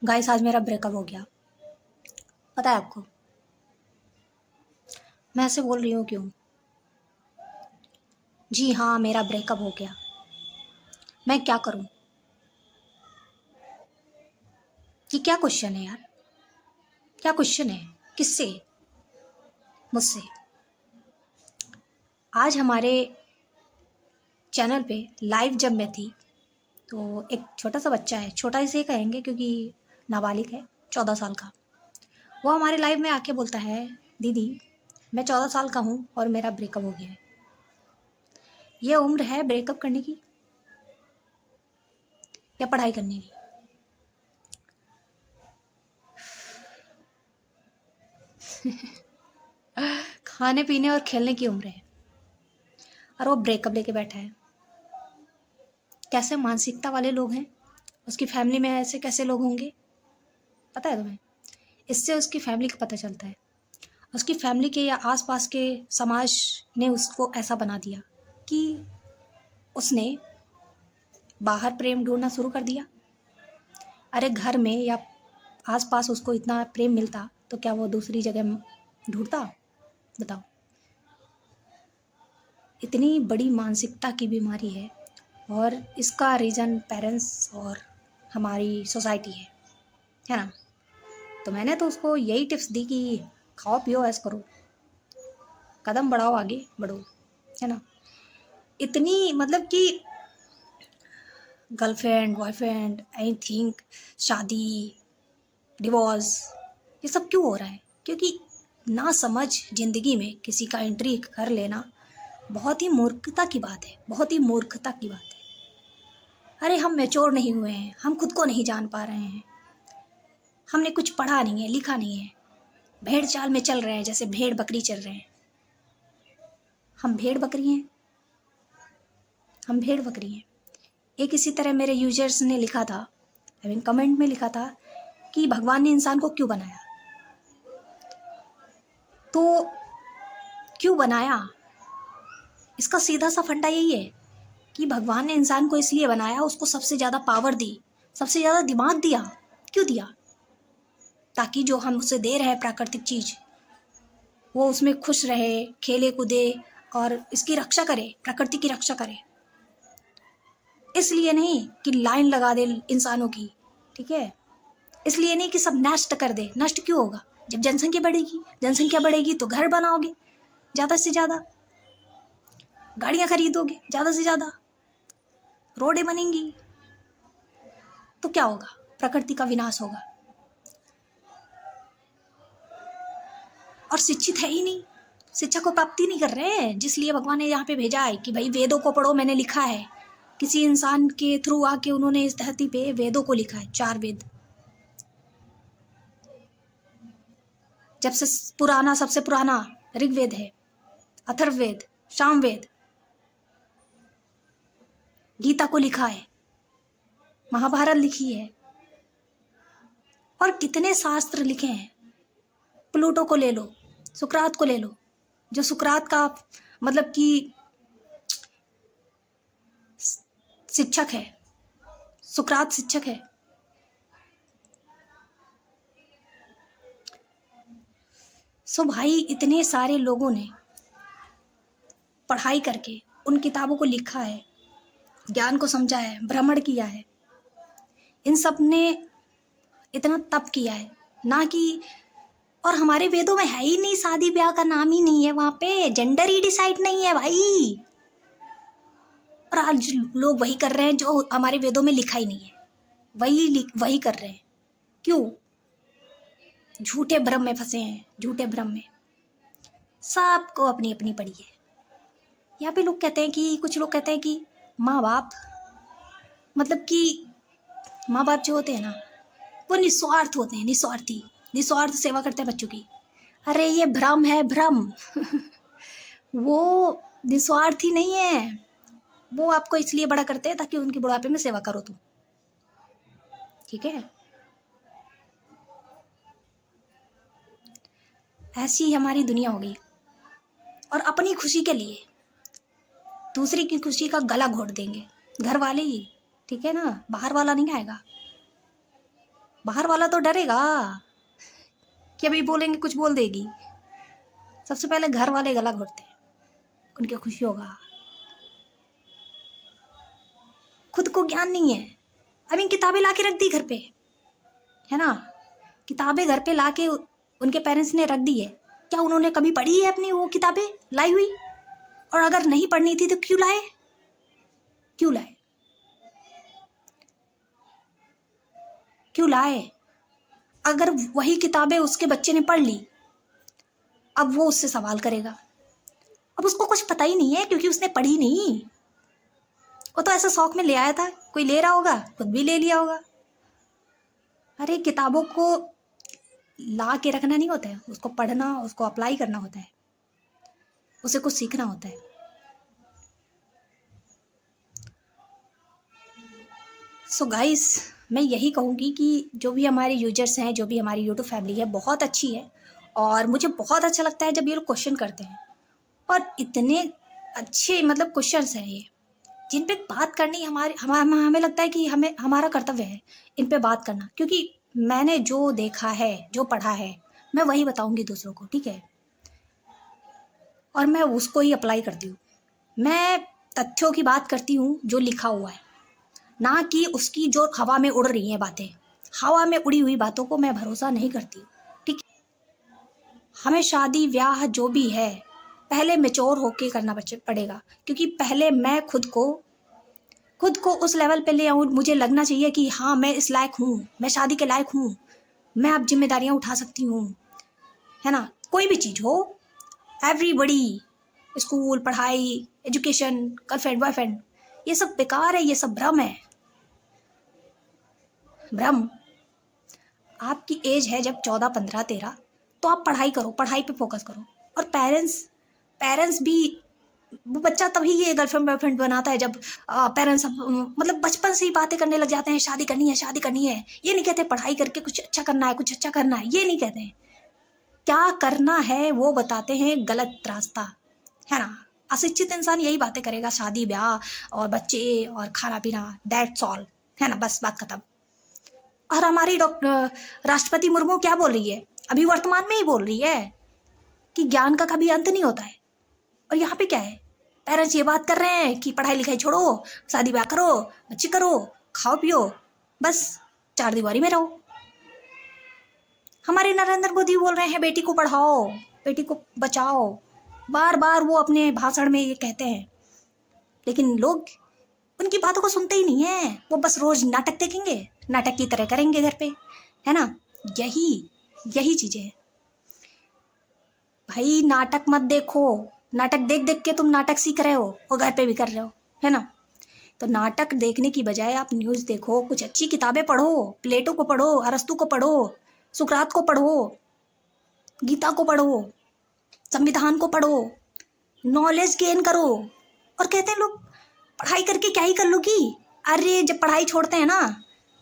Guys आज मेरा breakup हो गया। पता है आपको मैं ऐसे बोल रही हूँ क्यों? जी हाँ, मेरा ब्रेकअप हो गया। मैं क्या करूँ? ये क्या क्वेश्चन है यार? क्या क्वेश्चन है? किससे? मुझसे। आज हमारे चैनल पे लाइव जब मैं थी तो एक छोटा सा बच्चा है, छोटा इसे कहेंगे क्योंकि नाबालिग है, 14 साल का। वो हमारे लाइव में आके बोलता है, दीदी मैं 14 साल का हूँ और मेरा ब्रेकअप हो गया है। ये उम्र है ब्रेकअप करने की या पढ़ाई करने की? खाने पीने और खेलने की उम्र है और वो ब्रेकअप लेके बैठा है। कैसे मानसिकता वाले लोग हैं? उसकी फैमिली में ऐसे कैसे लोग होंगे? पता है तुम्हें? इससे उसकी फैमिली का पता चलता है। उसकी फैमिली के या आसपास के समाज ने उसको ऐसा बना दिया कि उसने बाहर प्रेम ढूंढना शुरू कर दिया। अरे घर में या आसपास उसको इतना प्रेम मिलता तो क्या वो दूसरी जगह ढूंढता? बताओ। इतनी बड़ी मानसिकता की बीमारी है और इसका रीज़न पेरेंट्स और हमारी सोसाइटी है ना? तो मैंने तो उसको यही टिप्स दी कि खाओ पियो ऐश करो, कदम बढ़ाओ, आगे बढ़ो, है ना? इतनी मतलब कि गर्लफ्रेंड बॉयफ्रेंड आई थिंक शादी डिवोर्स ये सब क्यों हो रहा है? क्योंकि ना समझ ज़िंदगी में किसी का एंट्री कर लेना बहुत ही मूर्खता की बात है, बहुत ही मूर्खता की बात है। अरे हम मैच्योर नहीं हुए हैं, हम खुद को नहीं जान पा रहे हैं, हमने कुछ पढ़ा नहीं है, लिखा नहीं है, भेड़ चाल में चल रहे हैं जैसे भेड़ बकरी चल रहे हैं। हम भेड़ बकरी हैं, हम भेड़ बकरी हैं। एक इसी तरह मेरे यूजर्स ने लिखा था, आई मीन कमेंट में लिखा था कि भगवान ने इंसान को क्यों बनाया? तो क्यों बनाया? इसका सीधा सा फंडा यही है कि भगवान ने इंसान को इसलिए बनाया, उसको सबसे ज़्यादा पावर दी, सबसे ज़्यादा दिमाग दिया। क्यों दिया? ताकि जो हम उसे दे रहे हैं प्राकृतिक चीज़ वो उसमें खुश रहे, खेले कूदे और इसकी रक्षा करे, प्रकृति की रक्षा करे। इसलिए नहीं कि लाइन लगा दे इंसानों की, ठीक है? इसलिए नहीं कि सब नष्ट कर दे। नष्ट क्यों होगा? जब जनसंख्या बढ़ेगी, जनसंख्या बढ़ेगी तो घर बनाओगे ज़्यादा से ज़्यादा, गाड़ियाँ खरीदोगे ज़्यादा से ज़्यादा, रोडें बनेंगी, तो क्या होगा? प्रकृति का विनाश होगा। और शिक्षित है ही नहीं, शिक्षा को प्राप्ति नहीं कर रहे हैं, जिसलिए भगवान ने यहाँ पे भेजा है कि भाई वेदों को पढ़ो। मैंने लिखा है, किसी इंसान के थ्रू आके उन्होंने इस धरती पे वेदों को लिखा है, 4 वेद। जब से पुराना, सबसे पुराना ऋग्वेद है, अथर्ववेद, सामवेद, गीता को लिखा है, महाभारत लिखी है और कितने शास्त्र लिखे हैं। प्लूटो को ले लो, सुकरात को ले लो, जो सुकरात का मतलब कि शिक्षक है, सुकरात शिक्षक है। सो भाई इतने सारे लोगों ने पढ़ाई करके उन किताबों को लिखा है, ज्ञान को समझा है, भ्रमण किया है, इन सब ने इतना तप किया है ना कि, और हमारे वेदों में है ही नहीं, शादी ब्याह का नाम ही नहीं है, वहां पे जेंडर ही डिसाइड नहीं है भाई। और आज लोग वही कर रहे हैं जो हमारे वेदों में लिखा ही नहीं है, वही कर रहे हैं। क्यों? झूठे भ्रम में फंसे हैं, झूठे भ्रम में। सबको अपनी अपनी पड़ी है। यहाँ पे लोग कहते हैं कि, कुछ लोग कहते हैं कि माँ बाप, मतलब कि माँ बाप जो होते हैं ना वो निस्वार्थ होते हैं, निस्वार्थी, निस्वार्थ सेवा करते हैं बच्चों की। अरे ये भ्रम है, भ्रम। वो निस्वार्थी नहीं है, वो आपको इसलिए बड़ा करते हैं ताकि उनके बुढ़ापे में सेवा करो तुम, ठीक है? ऐसी ही हमारी दुनिया हो गई और अपनी खुशी के लिए दूसरी की खुशी का गला घोट देंगे, घर वाले ही, ठीक है ना? बाहर वाला नहीं आएगा। बाहर वाला तो डरेगा कि अभी बोलेंगे कुछ बोल देगी। सबसे पहले घर वाले गला घोटते हैं, उनकी खुशी होगा। खुद को ज्ञान नहीं है। अभी किताबें ला के रख दी घर पे, है ना, किताबें घर पे ला के उनके पेरेंट्स ने रख दी है। क्या उन्होंने कभी पढ़ी है अपनी वो किताबें लाई हुई? और अगर नहीं पढ़नी थी तो क्यों लाए? क्यों लाए? क्यों लाए? अगर वही किताबें उसके बच्चे ने पढ़ ली, अब वो उससे सवाल करेगा। अब उसको कुछ पता ही नहीं है क्योंकि उसने पढ़ी नहीं। वो तो ऐसा शौक में ले आया था, कोई ले रहा होगा, खुद भी ले लिया होगा। अरे किताबों को ला के रखना नहीं होता है, उसको पढ़ना, उसको अप्लाई करना होता है, उसे कुछ सीखना होता है। सो गाइस, मैं यही कहूँगी कि जो भी हमारे यूजर्स हैं, जो भी हमारी यूट्यूब फैमिली है, बहुत अच्छी है। और मुझे बहुत अच्छा लगता है जब ये लोग क्वेश्चन करते हैं, और इतने अच्छे मतलब क्वेश्चंस हैं ये, जिन पे बात करनी हमें लगता है कि हमें हमारा कर्तव्य है इन पे बात करना। क्योंकि मैंने जो देखा है, जो पढ़ा है, मैं वही बताऊंगी दूसरों को, ठीक है, और मैं उसको ही अप्लाई करती हूँ। मैं तथ्यों की बात करती हूँ जो लिखा हुआ है, ना कि उसकी जो हवा में उड़ रही हैं बातें। हवा में उड़ी हुई बातों को मैं भरोसा नहीं करती, ठीक। हमें शादी ब्याह जो भी है पहले मैच्योर होके करना पड़ेगा। क्योंकि पहले मैं खुद को उस लेवल पे ले आऊँ, मुझे लगना चाहिए कि हाँ मैं इस लायक हूँ, मैं शादी के लायक हूँ, मैं अब जिम्मेदारियाँ उठा सकती हूँ, है ना। कोई भी चीज़ हो, एवरीबडी, स्कूल, पढ़ाई, एजुकेशन, गर्लफ्रेंड, बॉयफ्रेंड, ये सब बेकार है, ये सब भ्रम है, भ्रम। आपकी एज है जब 14, 15, 13, तो आप पढ़ाई करो, पढ़ाई पे फोकस करो। और पेरेंट्स भी, वो बच्चा तभी ये गर्लफ्रेंड बॉयफ्रेंड बनाता है जब पेरेंट्स मतलब बचपन से ही बातें करने लग जाते हैं, शादी करनी है, शादी करनी है। ये नहीं कहते पढ़ाई करके कुछ अच्छा करना है, कुछ अच्छा करना है, ये नहीं कहते हैं। क्या करना है वो बताते हैं, गलत रास्ता, है ना। अशिक्षित इंसान यही बातें करेगा, शादी ब्याह और बच्चे और खाना पीना, दैट्स ऑल, है ना, बस बात खत्म। और हमारी राष्ट्रपति मुर्मू क्या बोल रही है, अभी वर्तमान में ही बोल रही है कि ज्ञान का कभी अंत नहीं होता है। और यहाँ पे क्या है, पेरेंट्स ये बात कर रहे हैं कि पढ़ाई लिखाई छोड़ो, शादी ब्याह करो, बच्चे करो, खाओ पियो, बस 4 दीवारी में रहो। हमारे नरेंद्र मोदी बोल रहे हैं बेटी को पढ़ाओ, बेटी को बचाओ, बार बार वो अपने भाषण में ये कहते हैं, लेकिन लोग उनकी बातों को सुनते ही नहीं है। वो बस रोज नाटक देखेंगे, नाटक की तरह करेंगे घर पे, है ना। यही चीजें हैं भाई। नाटक मत देखो, नाटक देख देख के तुम नाटक सीख रहे हो और घर पे भी कर रहे हो, है ना। तो नाटक देखने की बजाय आप न्यूज देखो, कुछ अच्छी किताबें पढ़ो, प्लेटो को पढ़ो, अरस्तु को पढ़ो, सुकरात को पढ़ो, गीता को पढ़ो, संविधान को पढ़ो, नॉलेज गेन करो। और कहते हैं लोग पढ़ाई करके क्या ही कर लोगी। अरे जब पढ़ाई छोड़ते हैं ना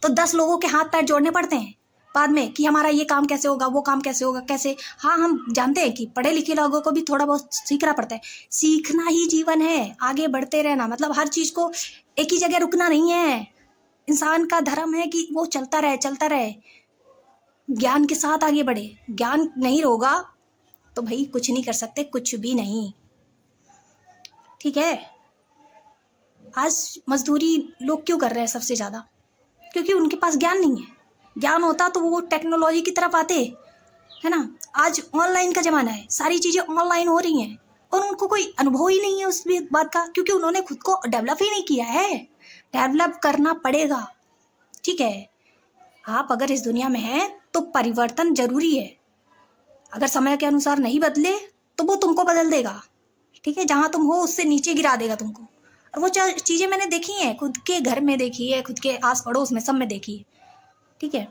तो 10 लोगों के हाथ पैर जोड़ने पड़ते हैं बाद में कि हमारा ये काम कैसे होगा, वो काम कैसे होगा, कैसे। हाँ, हम जानते हैं कि पढ़े लिखे लोगों को भी थोड़ा बहुत सीखना पड़ता है। सीखना ही जीवन है, आगे बढ़ते रहना, मतलब हर चीज को एक ही जगह रुकना नहीं है। इंसान का धर्म है कि वो चलता रहे, ज्ञान के साथ आगे बढ़े। ज्ञान नहीं होगा तो भाई कुछ नहीं कर सकते, कुछ भी नहीं, ठीक है। आज मजदूरी लोग क्यों कर रहे हैं सबसे ज्यादा? क्योंकि उनके पास ज्ञान नहीं है। ज्ञान होता तो वो टेक्नोलॉजी की तरफ आते, है ना। आज ऑनलाइन का जमाना है, सारी चीजें ऑनलाइन हो रही हैं और उनको कोई अनुभव ही नहीं है उस बात का, क्योंकि उन्होंने खुद को डेवलप ही नहीं किया है। डेवलप करना पड़ेगा, ठीक है। आप अगर इस दुनिया में हैं तो परिवर्तन जरूरी है। अगर समय के अनुसार नहीं बदले तो वो तुमको बदल देगा, ठीक है। जहां तुम हो उससे नीचे गिरा देगा तुमको। और वो चीजें मैंने देखी हैं, खुद के घर में देखी है, खुद के आस पड़ोस में, सब में देखी है, ठीक है।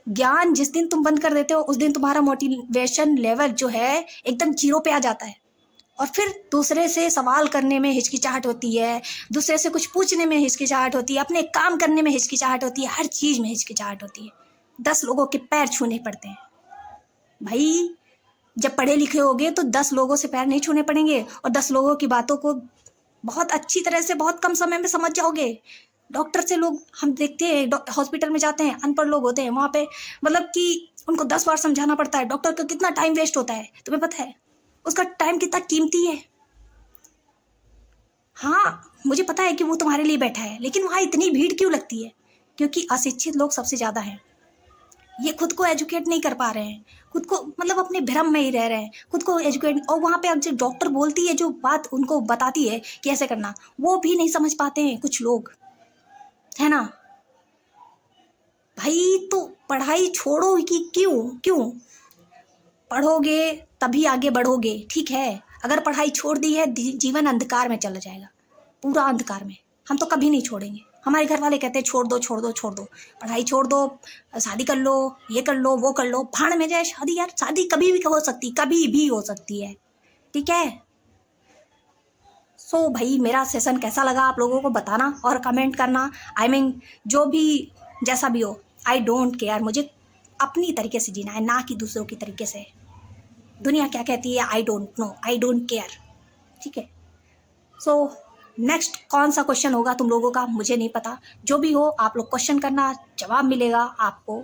ज्ञान जिस दिन तुम बंद कर देते हो उस दिन तुम्हारा मोटिवेशन लेवल जो है एकदम 0 पे आ जाता है। और फिर दूसरे से सवाल करने में हिचकिचाहट होती है, दूसरे से कुछ पूछने में हिचकिचाहट होती है, अपने काम करने में हिचकिचाहट होती है, हर चीज में हिचकिचाहट होती है। 10 लोगों के पैर छूने पड़ते हैं भाई। जब पढ़े लिखे होगे तो 10 लोगों से पैर नहीं छूने पड़ेंगे और 10 लोगों की बातों को बहुत अच्छी तरह से बहुत कम समय में समझ जाओगे। डॉक्टर से लोग हम देखते हैं, हॉस्पिटल में जाते हैं, अनपढ़ लोग होते हैं वहाँ पे, मतलब कि उनको 10 बार समझाना पड़ता है। डॉक्टर का कितना टाइम वेस्ट होता है, तुम्हें पता है? उसका टाइम कितना कीमती है। हाँ, मुझे पता है कि वो तुम्हारे लिए बैठा है, लेकिन वहाँ इतनी भीड़ क्यों लगती है? क्योंकि अशिक्षित लोग सबसे ज़्यादा हैं। ये खुद को एजुकेट नहीं कर पा रहे हैं, खुद को मतलब अपने भ्रम में ही रह रहे हैं, खुद को एजुकेट। और वहाँ पे अब जो डॉक्टर बोलती है, जो बात उनको बताती है कि ऐसे करना, वो भी नहीं समझ पाते हैं कुछ लोग, है ना? भाई तो पढ़ाई छोड़ो कि क्यों क्यों? पढ़ोगे तभी आगे बढ़ोगे, ठीक है? अगर पढ़ाई छोड़ दी है, जीवन अंधकार में चला जाएगा, पूरा अंधकार में। हम तो कभी नहीं छोड़ेंगे। हमारे घर वाले कहते हैं छोड़ दो छोड़ दो छोड़ दो, पढ़ाई छोड़ दो, शादी कर लो, ये कर लो वो कर लो। भाड़ में जाए शादी यार, शादी कभी भी हो सकती, कभी भी हो सकती है, ठीक है? सो भाई मेरा सेशन कैसा लगा आप लोगों को बताना और कमेंट करना। आई मीन जो भी जैसा भी हो, आई डोंट केयर। मुझे अपनी तरीके से जीना है, ना कि दूसरों की तरीके से। दुनिया क्या कहती है I don't know, I don't care, ठीक है? सो नेक्स्ट कौन सा क्वेश्चन होगा तुम लोगों का मुझे नहीं पता। जो भी हो आप लोग क्वेश्चन करना, जवाब मिलेगा आपको।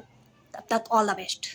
तब तक ऑल द बेस्ट।